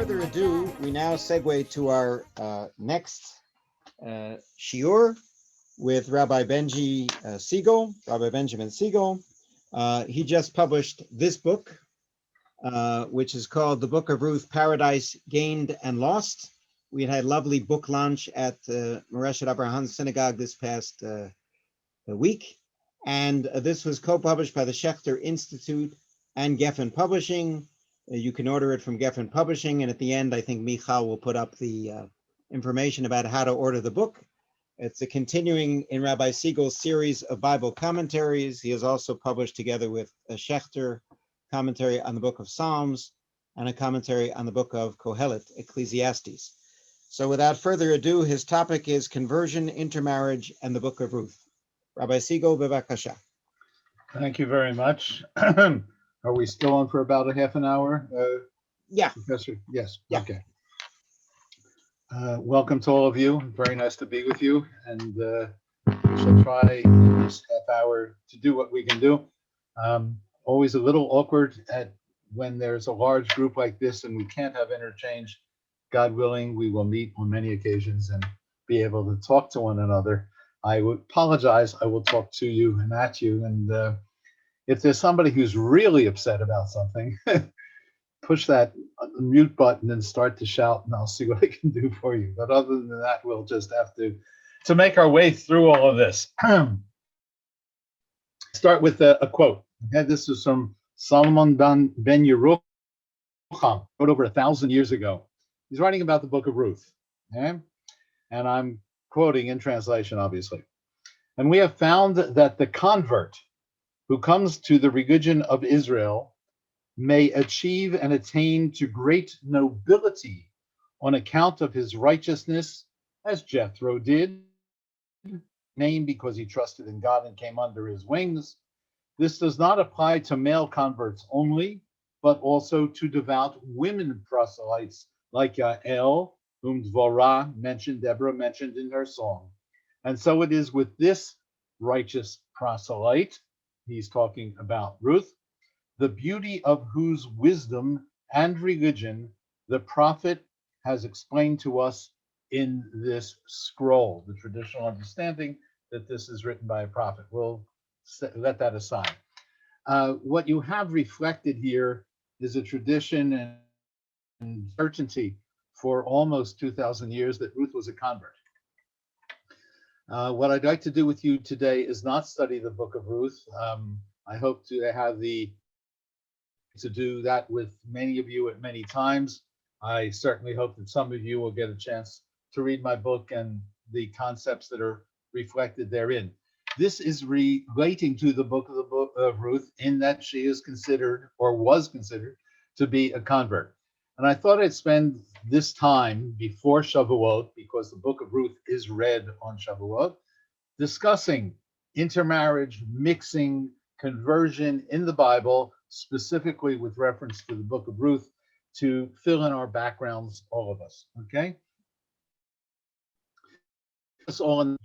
further ado, we now segue to our next shiur with Rabbi Benji Siegel, Rabbi Benjamin Siegel. He just published this book, which is called The Book of Ruth, Paradise Gained and Lost. We had a lovely book launch at Moreshet Abraham Synagogue this past week. And this was co-published by the Schechter Institute and Geffen Publishing. You can order it from Geffen Publishing. And at the end, I think Michal will put up the information about how to order the book. It's a continuing in Rabbi Siegel's series of Bible commentaries. He has also published together with a Schechter commentary on the book of Psalms and a commentary on the book of Kohelet, Ecclesiastes. So without further ado, his topic is conversion, intermarriage, and the book of Ruth. Rabbi Siegel, bevakasha. Thank you very much. Are we still on for about a half an hour? Yeah. Professor? Yes. Yeah. Okay. Welcome to all of you. Very nice to be with you. And we shall try in this half hour to do what we can do. Always a little awkward when there's a large group like this and we can't have interchange. God willing, we will meet on many occasions and be able to talk to one another. I would apologize. I will talk to you and at you. And if there's somebody who's really upset about something, push that mute button and start to shout, and I'll see what I can do for you. But other than that, we'll just have to make our way through all of this. Start with a quote. Okay, this is from Solomon ben Yerucham, wrote over 1,000 years ago. He's writing about the book of Ruth. Okay? And I'm quoting in translation, obviously. And we have found that the convert who comes to the religion of Israel may achieve and attain to great nobility on account of his righteousness, as Jethro did, named because he trusted in God and came under his wings. This does not apply to male converts only, but also to devout women proselytes like Yael, whom Deborah mentioned in her song. And so it is with this righteous proselyte, he's talking about Ruth, the beauty of whose wisdom and religion the prophet has explained to us in this scroll, the traditional understanding that this is written by a prophet. We'll let that aside. What you have reflected here is a tradition and certainty for almost 2,000 years that Ruth was a convert. What I'd like to do with you today is not study the book of Ruth. I hope to have to do that with many of you at many times. I certainly hope that some of you will get a chance to read my book and the concepts that are reflected therein. This is relating to the book of Ruth in that she is considered or was considered to be a convert. And I thought I'd spend this time before Shavuot, because the book of Ruth is read on Shavuot, discussing intermarriage, mixing, conversion in the Bible, specifically with reference to the book of Ruth, to fill in our backgrounds, all of us, okay?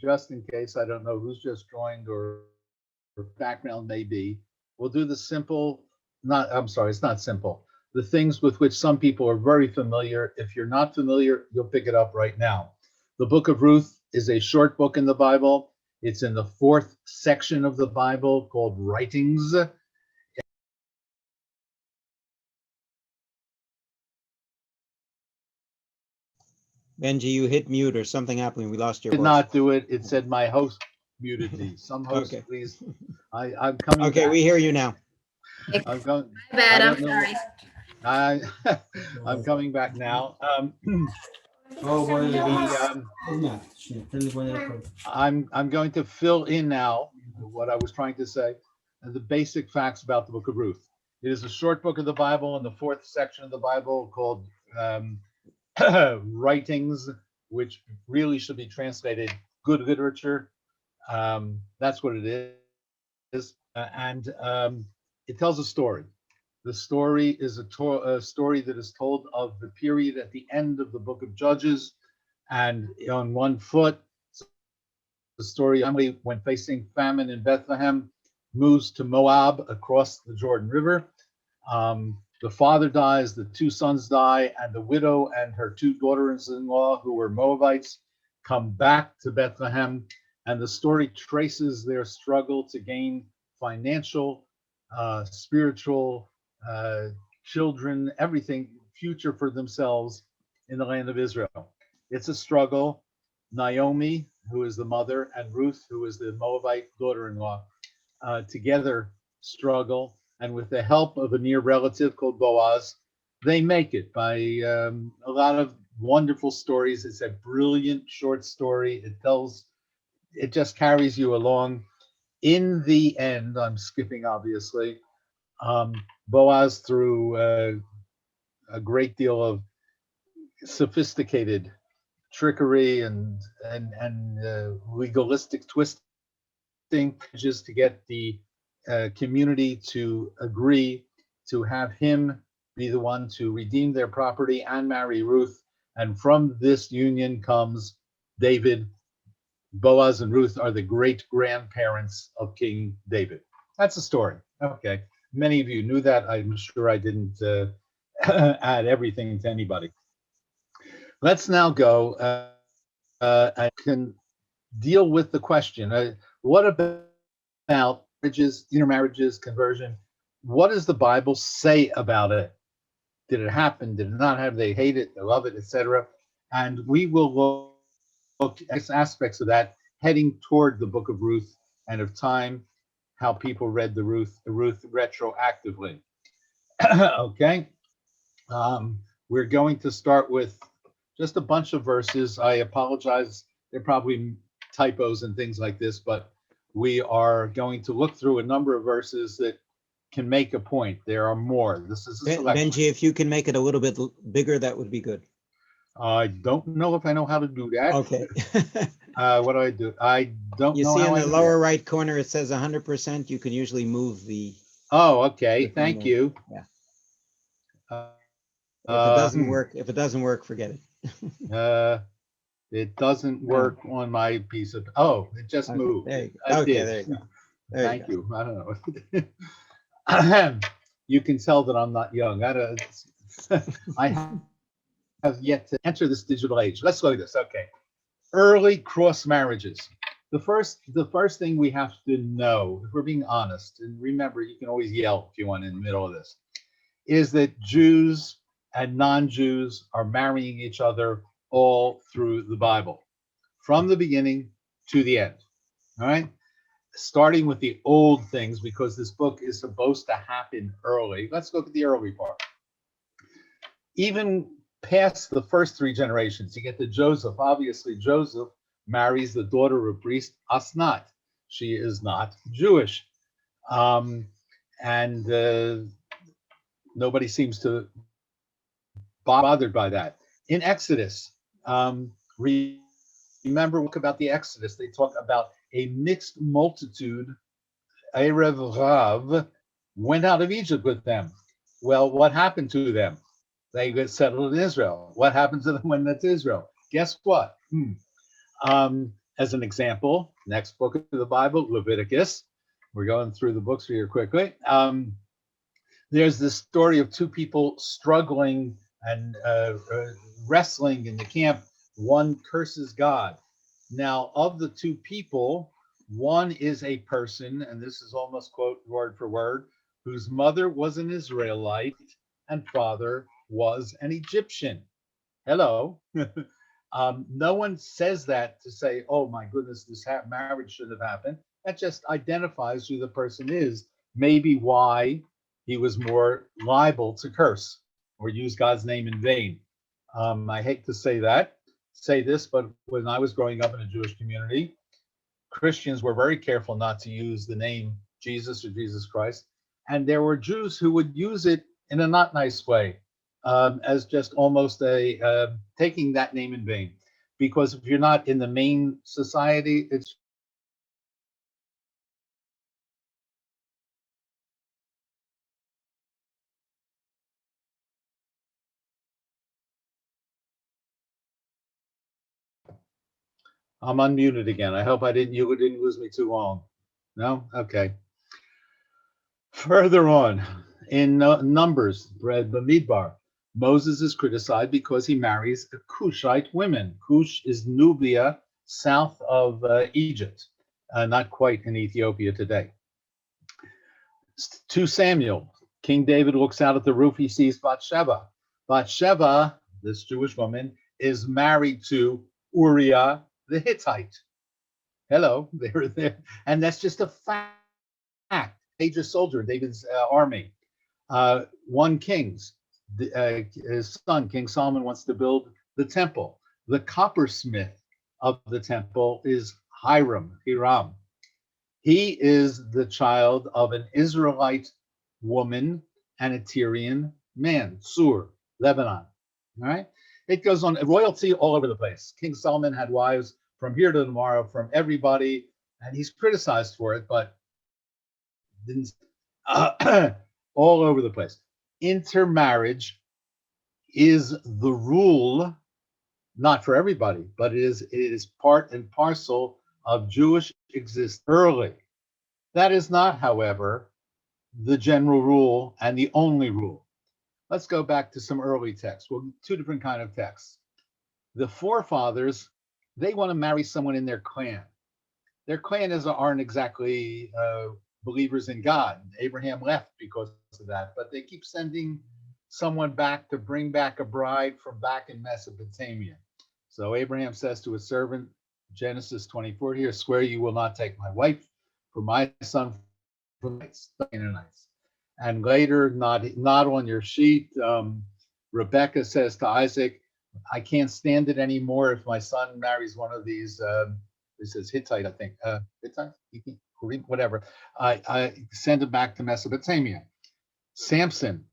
Just in case, I don't know who's just joined or background may be, we'll do the simple, it's not simple. The things with which some people are very familiar. If you're not familiar, you'll pick it up right now. The book of Ruth is a short book in the Bible. It's in the 4th section of the Bible called Writings. Benji, you hit mute or something happened. We lost your voice. Did not do it. It said my host muted me. Some host, okay. Please. I'm coming Okay, back. We hear you now. I'm going. My bad, I'm sorry. I'm coming back now. I'm going to fill in now what I was trying to say, the basic facts about the book of Ruth. It is a short book of the Bible in the 4th section of the Bible called Writings, which really should be translated good literature. That's what it is. And it tells a story. The story is a story that is told of the period at the end of the book of Judges. And on one foot, the story Emily, when facing famine in Bethlehem, moves to Moab across the Jordan River. The father dies, the two sons die, and the widow and her two daughters-in-law, who were Moabites, come back to Bethlehem. And the story traces their struggle to gain financial, spiritual, children, everything, future for themselves in the land of Israel. It's a struggle. Naomi, who is the mother, and Ruth, who is the Moabite daughter-in-law, together struggle. And with the help of a near relative called Boaz, they make it by a lot of wonderful stories. It's a brilliant short story. It just carries you along. In the end, I'm skipping obviously, Boaz, through a great deal of sophisticated trickery and legalistic twisting, just to get the community to agree to have him be the one to redeem their property and marry Ruth. And from this union comes David. Boaz and Ruth are the great grandparents of King David. That's the story. Okay. Many of you knew that. I'm sure I didn't add everything to anybody. Let's now go and can deal with the question. What about marriages, intermarriages, conversion? What does the Bible say about it? Did it happen? Did it not happen? They hate it, they love it, etc. And we will look at aspects of that heading toward the book of Ruth and of time, how people read the Ruth retroactively. Okay. We're going to start with just a bunch of verses. I apologize. There are probably typos and things like this, but we are going to look through a number of verses that can make a point. There are more. This is a selection. Benji, if you can make it a little bit bigger, that would be good. I don't know if I know how to do that. Okay. What do I do? I don't You know. see how in I the do lower that. right corner, it says 100%. You can usually move the. Oh, okay. Click on Thank the- you. Yeah. If it doesn't work, forget it. It doesn't work on my piece of. Oh, it just Okay, moved. there you go. It Okay, did. there you go. There Thank you you. I don't know. You can tell that I'm not young. I have yet to enter this digital age. Let's look at this. Okay. Early cross marriages. The first thing we have to know, if we're being honest, and remember, you can always yell if you want in the middle of this, is that Jews and non-Jews are marrying each other all through the Bible, from the beginning to the end. All right. Starting with the old things, because this book is supposed to happen early. Let's look at the early part. Even past the first three generations, you get to Joseph. Obviously, Joseph marries the daughter of priest Asnat. She is not Jewish. And nobody seems to bothered by that. In Exodus, remember about the Exodus, they talk about a mixed multitude, Erev Rav, went out of Egypt with them. Well, what happened to them? They get settled in Israel. What happens to them when that's Israel? Guess what? As an example, next book of the Bible, Leviticus. We're going through the books here quickly. There's this story of two people struggling and wrestling in the camp. One curses God. Now, of the two people, one is a person, and this is almost quote word for word, whose mother was an Israelite and father was an Egyptian. Hello. No one says that to say, oh my goodness, this marriage should have happened. That just identifies who the person is, maybe why he was more liable to curse or use God's name in vain. I hate to say this, but when I was growing up in a Jewish community, Christians were very careful not to use the name Jesus or Jesus Christ. And there were Jews who would use it in a not nice way, as just almost a taking that name in vain. Because if you're not in the main society, it's I'm unmuted again. I hope you didn't lose me too long. No? Okay. Further on, In Numbers, Bamidbar, Moses is criticized because he marries Cushite women. Cush is Nubia, south of Egypt, not quite in Ethiopia today. 2 Samuel, King David looks out at the roof, he sees Bathsheba. Bathsheba, this Jewish woman, is married to Uriah the Hittite. Hello, they're there. And that's just a fact. Major soldier in David's army. 1 Kings, his son, King Solomon, wants to build the temple. The coppersmith of the temple is Hiram. He is the child of an Israelite woman and a Tyrian man, Sur, Lebanon. All right. It goes on, royalty all over the place. King Solomon had wives from here to tomorrow, from everybody, and he's criticized for it, but didn't all over the place. Intermarriage is the rule, not for everybody, but it is part and parcel of Jewish existence early. That is not, however, the general rule and the only rule. Let's go back to some early texts. Well, 2 different kind of texts. The forefathers, they want to marry someone in their clan. Their clan aren't exactly believers in God. Abraham left because of that, but they keep sending someone back to bring back a bride from back in Mesopotamia. So Abraham says to his servant, Genesis 24 here, swear you will not take my wife for my son from the Canaanites. And later, not on your sheet, Rebecca says to Isaac, I can't stand it anymore if my son marries one of these, this is Hittite, I think, Hittite, whatever. I send him back to Mesopotamia. Samson,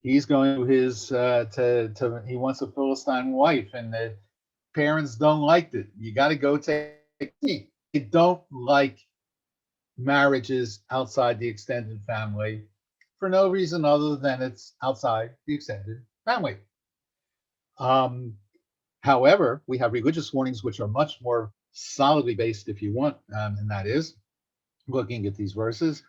he's going to his, he wants a Philistine wife, and the parents don't like it. You got to go take it. They don't like marriages outside the extended family for no reason other than it's outside the extended family. However, we have religious warnings which are much more solidly based, if you want, and that is looking at these verses.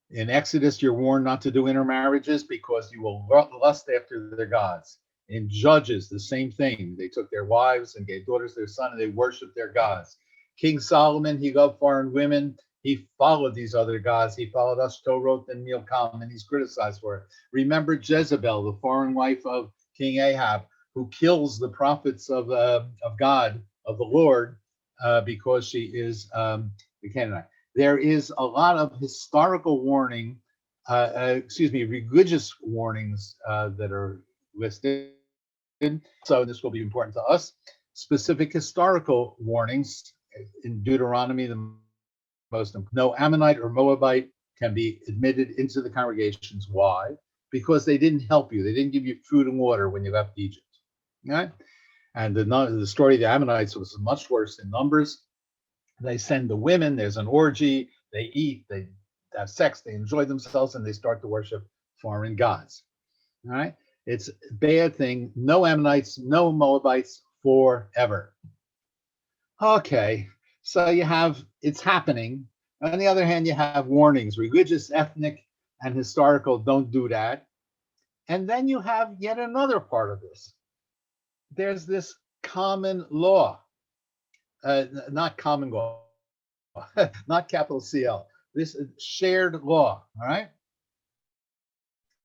In Exodus, you're warned not to do intermarriages because you will lust after their gods. In Judges, the same thing. They took their wives and gave daughters to their son, and they worshiped their gods. King Solomon, he loved foreign women. He followed these other gods. He followed Ashtaroth and Milcom, and he's criticized for it. Remember Jezebel, the foreign wife of King Ahab, who kills the prophets of God, of the Lord, because she is the Canaanite. There is a lot of historical warning, religious warnings that are listed. So this will be important to us. Specific historical warnings in Deuteronomy, the most important. No Ammonite or Moabite can be admitted into the congregations. Why? Because they didn't help you. They didn't give you food and water when you left Egypt. Right? And the story of the Ammonites was much worse in Numbers. They send the women, there's an orgy, they eat, they have sex, they enjoy themselves, and they start to worship foreign gods. All right? It's a bad thing. No Ammonites, no Moabites forever. Okay, so you have, it's happening. On the other hand, you have warnings, religious, ethnic, and historical, don't do that. And then you have yet another part of this. There's this common law, not common law, not capital CL, this shared law, all right?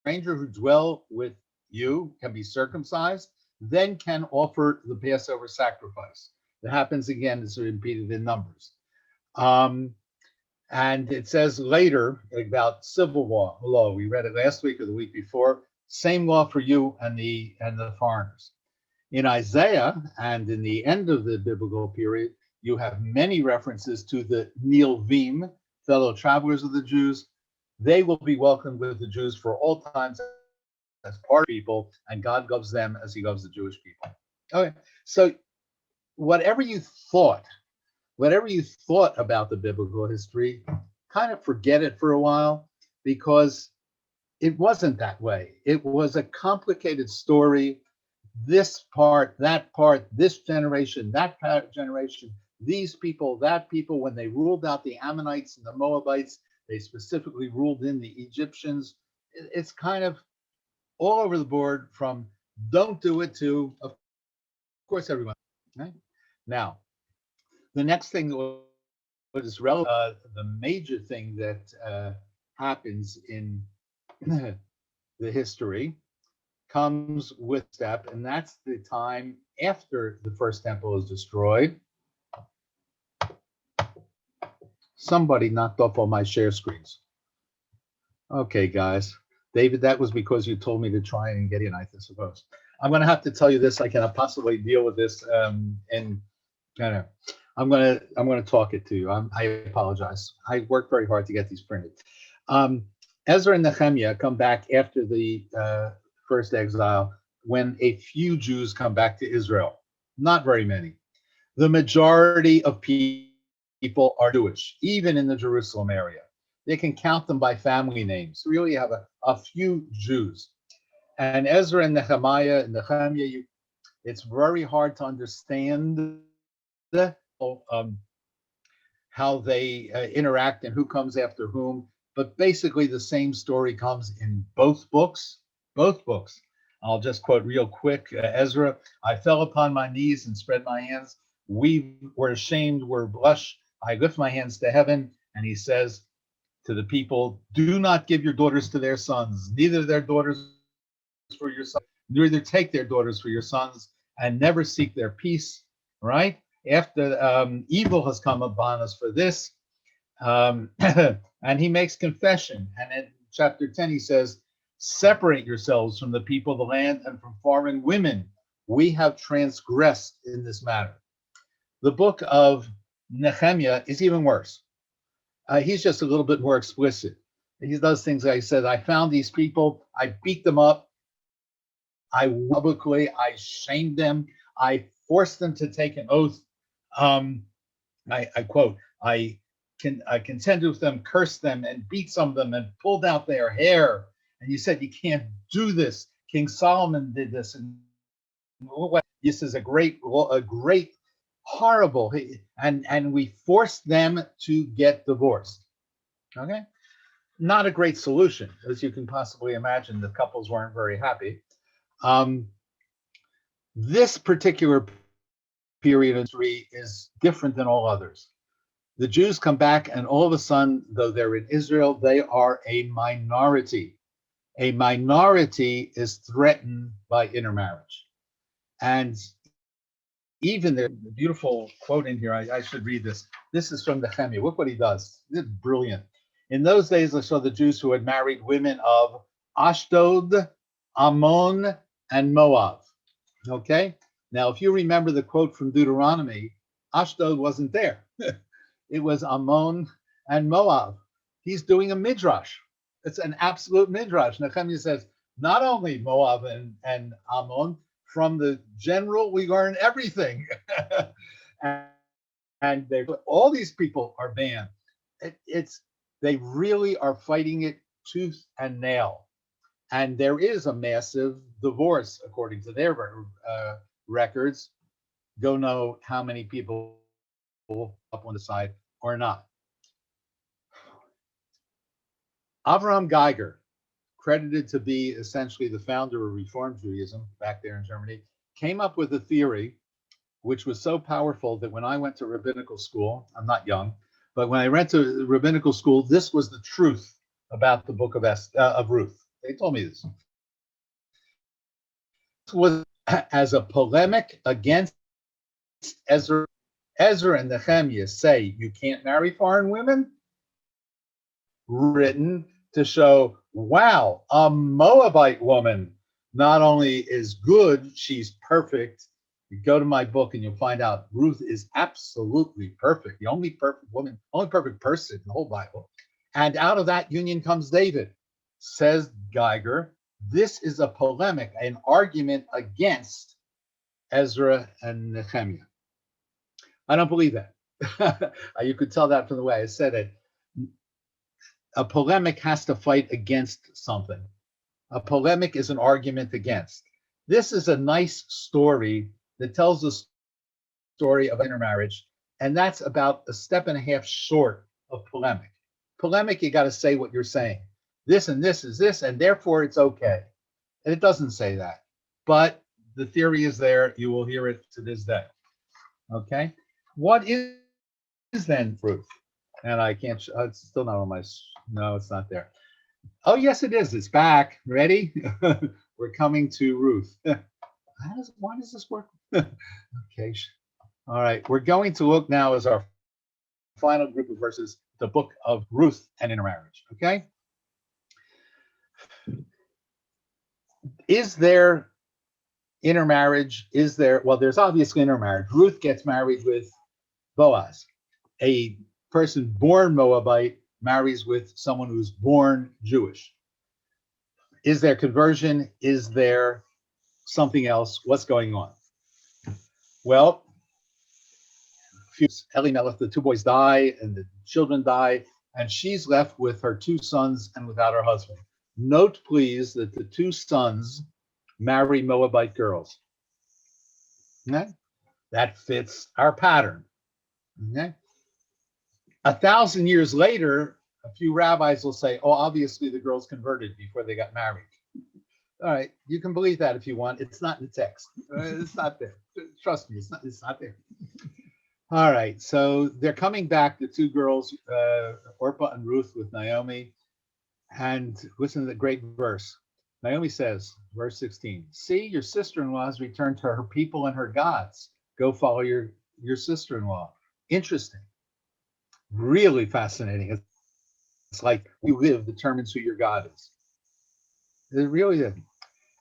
Stranger who dwell with you can be circumcised, then can offer the Passover sacrifice. That happens again, it's repeated in Numbers. And it says later about civil law. We read it last week or the week before. Same law for you and the foreigners. In Isaiah and in the end of the biblical period, you have many references to the Nilvim, fellow travelers of the Jews. They will be welcomed with the Jews for all times as part of people, and God loves them as he loves the Jewish people. Okay, so whatever you thought about the biblical history, kind of forget it for a while, because it wasn't that way. It was a complicated story. This part, that part, this generation, that generation, these people, that people, when they ruled out the Ammonites and the Moabites, They specifically ruled in the Egyptians. It's kind of all over the board, from don't do it to, of course, everyone. Right? Now, the next thing that was relevant, the major thing that happens in the history comes with step, and that's the time after the first temple is destroyed. Somebody knocked off all my share screens. Okay, guys. David, that was because you told me to try and get in, I suppose. I'm going to have to tell you this. I cannot possibly deal with this, and kind of, I'm going to talk it to you. I apologize. I worked very hard to get these printed. Ezra and Nehemiah come back after the first exile, when a few Jews come back to Israel. Not very many. The majority of people are Jewish, even in the Jerusalem area. They can count them by family names. So really have a few Jews. And Ezra and Nehemiah, it's very hard to understand how they interact and who comes after whom. But basically, the same story comes in both books. Both books. I'll just quote real quick. Ezra, I fell upon my knees and spread my hands. We were ashamed, we're blushed. I lift my hands to heaven. And he says to the people, do not give your daughters to their sons, neither their daughters for your sons, neither take their daughters for your sons, and never seek their peace. Right? After evil has come upon us for this, and he makes confession. And in chapter 10, he says, separate yourselves from the people of the land and from foreign women. We have transgressed in this matter. The book of Nehemiah is even worse. He's just a little bit more explicit. He does things like, I said, I found these people, I beat them up, I shamed them, I forced them to take an oath. I quote, I contended with them, cursed them, and beat some of them, and pulled out their hair. And you said, you can't do this. King Solomon did this. And this is a great, horrible. And we forced them to get divorced. Okay? Not a great solution, as you can possibly imagine. The couples weren't very happy. This particular period of history is different than all others. The Jews come back, and all of a sudden, though they're in Israel, they are a minority. A minority is threatened by intermarriage. And even the beautiful quote in here, I should read this. This is from Nehemiah. Look what he does. This is brilliant. In those days, I saw the Jews who had married women of Ashdod, Ammon, and Moab. Okay? Now, if you remember the quote from Deuteronomy, Ashdod wasn't there. It was Ammon and Moab. He's doing a midrash. It's an absolute midrash. Nehemiah says, not only Moab and Ammon, from the general, we learn everything. and all these people are banned. They really are fighting it tooth and nail. And there is a massive divorce, according to their records. Don't know how many people up on the side or not. Avraham Geiger, credited to be essentially the founder of Reform Judaism back there in Germany, came up with a theory which was so powerful that when I went to rabbinical school, I'm not young, but when I went to rabbinical school, this was the truth about the book of Ruth. They told me this. This was as a polemic against Ezra. Ezra and Nehemiah say you can't marry foreign women. Written to show, wow, a Moabite woman not only is good, she's perfect. You go to my book and you'll find out Ruth is absolutely perfect. The only perfect woman, only perfect person in the whole Bible. And out of that union comes David. Says Geiger, this is a polemic, an argument against Ezra and Nehemiah. I don't believe that. You could tell that from the way I said it. A polemic has to fight against something. A polemic is an argument against. This is a nice story that tells the story of intermarriage, and that's about a step and a half short of polemic. polemic, you got to say what you're saying. This and this is this, and therefore it's okay. And it doesn't say that. But the theory is there. You will hear it to this day. Okay? What is then Ruth? And I can't, it's still not on my, no, it's not there. Oh, yes, it is. It's back. Ready? We're coming to Ruth. Why does this work? Okay. All right. We're going to look now as our final group of verses, the book of Ruth and intermarriage. Okay. Is there intermarriage? Is there? Well, there's obviously intermarriage. Ruth gets married with Boaz. A person born Moabite marries with someone who's born Jewish. Is there conversion? Is there something else? What's going on? Well, Elimelech, the two boys die and the children die, and she's left with her two sons and without her husband. Note, please, that the two sons marry Moabite girls. Okay? That fits our pattern. Okay? 1,000 years later, a few rabbis will say, oh, obviously the girls converted before they got married. All right, you can believe that if you want. It's not in the text. It's not there. Trust me, it's not there. All right, so they're coming back, the two girls, Orpah and Ruth with Naomi. And listen to the great verse. Naomi says, verse 16, see, your sister-in-law has returned to her people and her gods. Go follow your sister-in-law. Interesting. Really fascinating. It's like you live determines who your God is. It really is.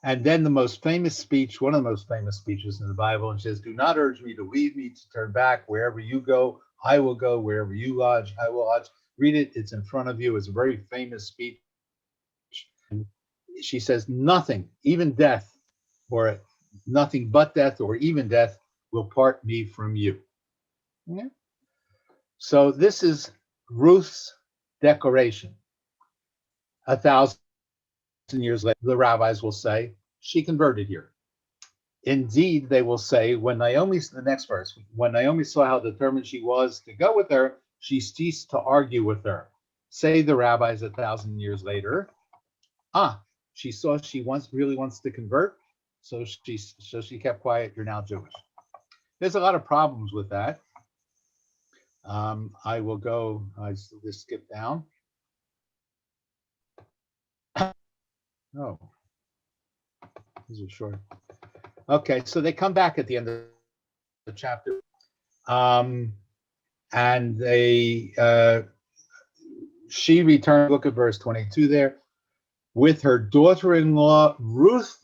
And then the most famous speech, one of the most famous speeches in the Bible, and says, do not urge me to leave me, to turn back. Wherever you go, I will go. Wherever you lodge, I will lodge. Read it. It's in front of you. It's a very famous speech. And she says, nothing, even death, or nothing but death, or even death, will part me from you. Okay? So this is Ruth's declaration. 1,000 years later, the rabbis will say, she converted here. Indeed, they will say, when Naomi, the next verse, when Naomi saw how determined she was to go with her, she ceased to argue with her. Say the rabbis 1,000 years later, she saw she really wants to convert, so she kept quiet. You're now Jewish. There's a lot of problems with that. I will go, I just skip down. Oh, this is short. Okay, so they come back at the end of the chapter. And she returned, look at verse 22 there, with her daughter-in-law, Ruth,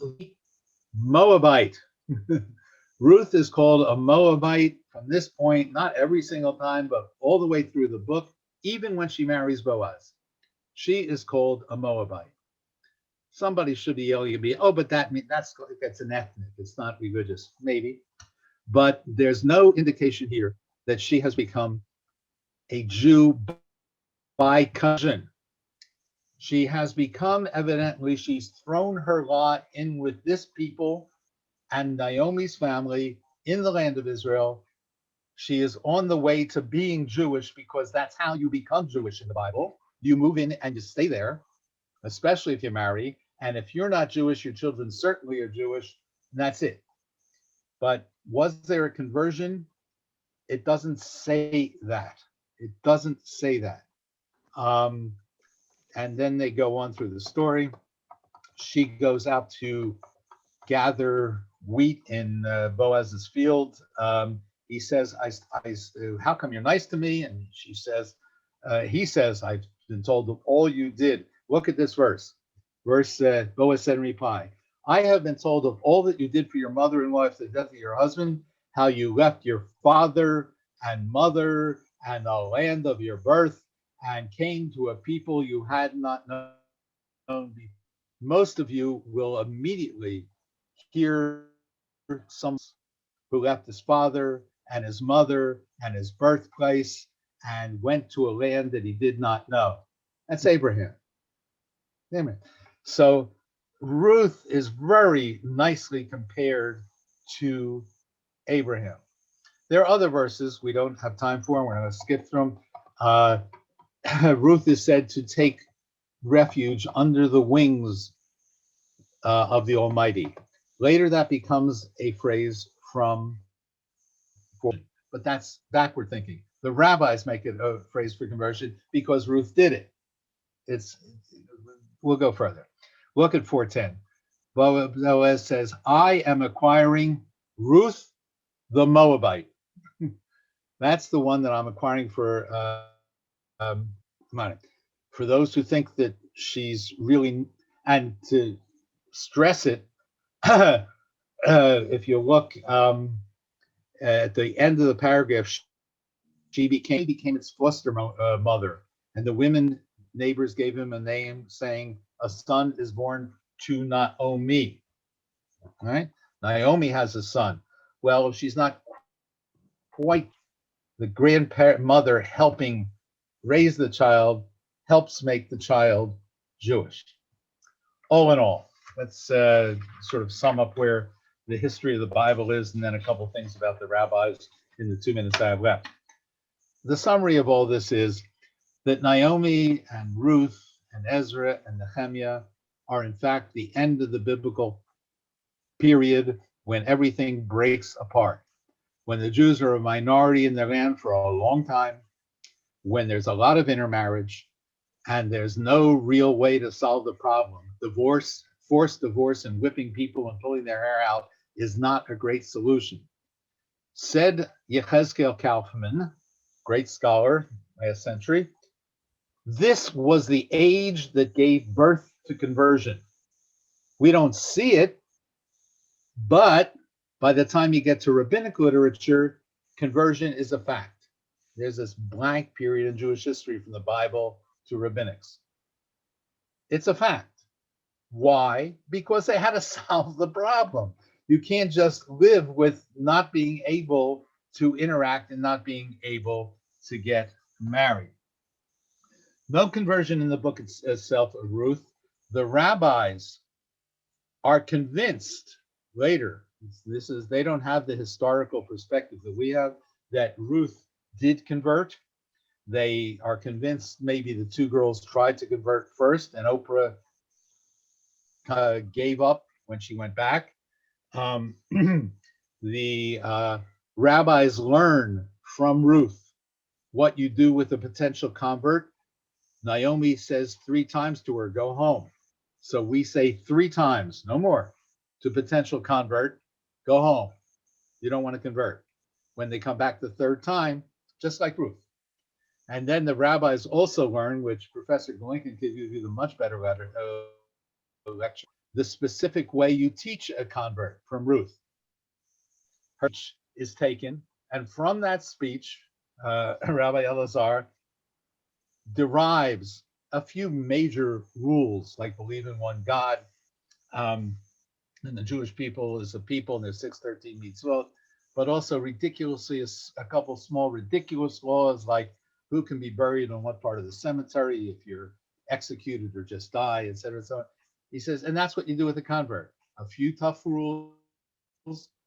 Moabite. Ruth is called a Moabite from this point, not every single time, but all the way through the book, even when she marries Boaz. She is called a Moabite. Somebody should be yelling at me, oh, but that's an ethnic, it's not religious. Maybe. But there's no indication here that she has become a Jew by cousin. She has become, evidently, she's thrown her lot in with this people and Naomi's family in the land of Israel. She is on the way to being Jewish because that's how you become Jewish in the Bible. You move in and you stay there, especially if you marry. And if you're not Jewish, your children certainly are Jewish, and that's it. But was there a conversion? It doesn't say that. It doesn't say that. And then they go on through the story. She goes out to gather wheat in Boaz's field. He says, how come you're nice to me? And she says, he says, I've been told of all you did. Look at this verse. Boaz said in reply, I have been told of all that you did for your mother-in-law after the death of your husband, how you left your father and mother and the land of your birth and came to a people you had not known before. Most of you will immediately hear someone who left his father and his mother and his birthplace and went to a land that he did not know. That's Abraham. Amen. So Ruth is very nicely compared to Abraham. There are other verses we don't have time for, and we're going to skip through them. Ruth is said to take refuge under the wings of the Almighty. Later, that becomes a phrase from, but that's backward thinking. The rabbis make it a phrase for conversion because Ruth did it. We'll go further. Look at 4:10. Boaz says, I am acquiring Ruth the Moabite. That's the one that I'm acquiring for money. For those who think that she's really, and to stress it, if you look at the end of the paragraph, she became its foster mother, and the women neighbors gave him a name, saying, "A son is born to Naomi." All right, Naomi has a son. Well, she's not quite the grandmother helping raise the child, helps make the child Jewish. All in all, let's sort of sum up where the history of the Bible is, and then a couple things about the rabbis in the 2 minutes I have left. The summary of all this is that Naomi and Ruth and Ezra and Nehemiah are in fact the end of the biblical period when everything breaks apart, when the Jews are a minority in their land for a long time, when there's a lot of intermarriage, and there's no real way to solve the problem. Divorce, forced divorce, and whipping people and pulling their hair out is not a great solution. Said Yechezkel Kaufman, great scholar, last century, this was the age that gave birth to conversion. We don't see it, but by the time you get to rabbinic literature, conversion is a fact. There's this blank period in Jewish history from the Bible to rabbinics. It's a fact. Why? Because they had to solve the problem. You can't just live with not being able to interact and not being able to get married. No conversion in the book itself of Ruth. The rabbis are convinced later, they don't have the historical perspective that we have, that Ruth did convert. They are convinced maybe the two girls tried to convert first, and Oprah gave up when she went back. The rabbis learn from Ruth what you do with a potential convert. Naomi says 3 times to her, go home. So we say 3 times, no more, to potential convert, go home. You don't want to convert. When they come back the 3rd time, just like Ruth. And then the rabbis also learn, which Professor Glinken could give you the much better lecture, the specific way you teach a convert from Ruth. Her speech is taken, and from that speech, Rabbi Elazar derives a few major rules, like believe in one God, and the Jewish people is a people, and there's 613 mitzvot, but also ridiculously a couple small ridiculous laws, like who can be buried on what part of the cemetery if you're executed or just die, etc. So he says, and that's what you do with a convert. A few tough rules,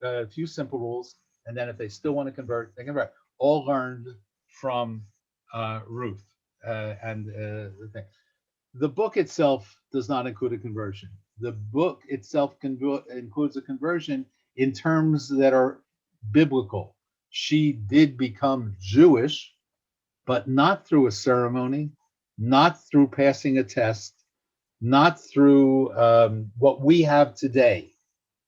a few simple rules, and then if they still want to convert, they convert. All learned from Ruth. The thing. The book itself does not include a conversion. The book itself includes a conversion in terms that are biblical. She did become Jewish, but not through a ceremony, not through passing a test, not through what we have today.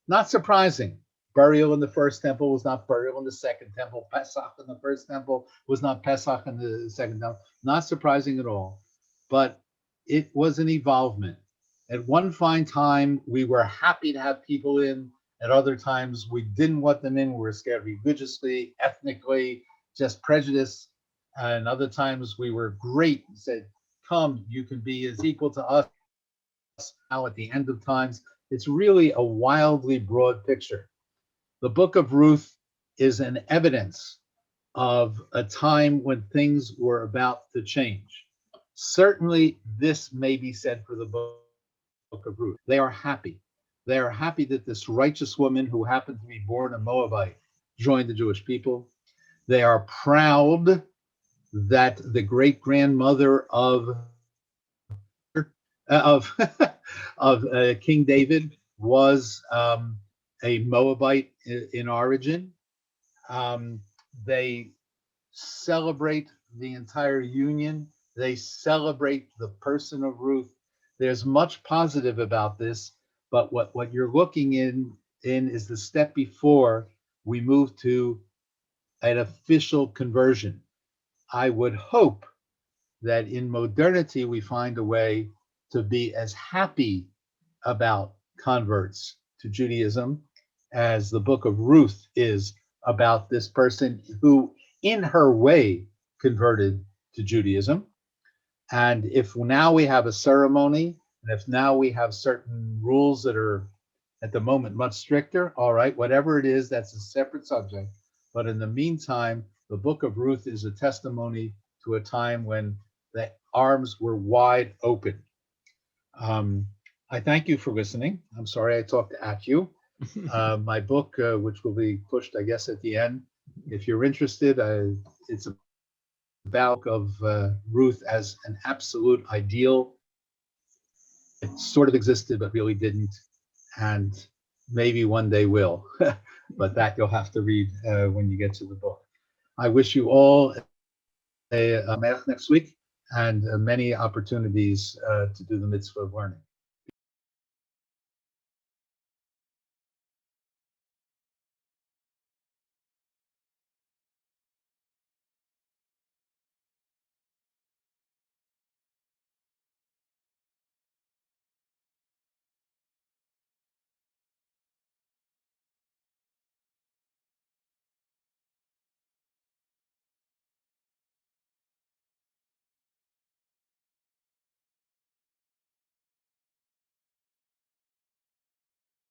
Not surprising. Burial in the first temple was not burial in the second temple. Pesach in the first temple was not Pesach in the second temple. Not surprising at all. But it was an evolvement. At one fine time, we were happy to have people in. At other times, we didn't want them in. We were scared religiously, ethnically, just prejudice. And other times, we were great and said, come, you can be as equal to us. Now at the end of times, it's really a wildly broad picture. The book of Ruth is an evidence of a time when things were about to change. Certainly, this may be said for the book of Ruth. They are happy. They are happy that this righteous woman who happened to be born a Moabite joined the Jewish people. They are proud that the great grandmother of of King David was a Moabite in origin. They celebrate the entire union. They celebrate the person of Ruth. There's much positive about this, but what you're looking in is the step before we move to an official conversion. I would hope that in modernity we find a way to be as happy about converts to Judaism as the book of Ruth is about this person who, in her way, converted to Judaism. And if now we have a ceremony, and if now we have certain rules that are at the moment much stricter, all right, whatever it is, that's a separate subject. But in the meantime, the book of Ruth is a testimony to a time when the arms were wide open. I thank you for listening. I'm sorry I talked at you. My book, which will be pushed, I guess, at the end. If you're interested, it's about of Ruth as an absolute ideal. It sort of existed, but really didn't, and maybe one day will. But that you'll have to read when you get to the book. I wish you all a Melech next week and many opportunities to do the mitzvah of learning.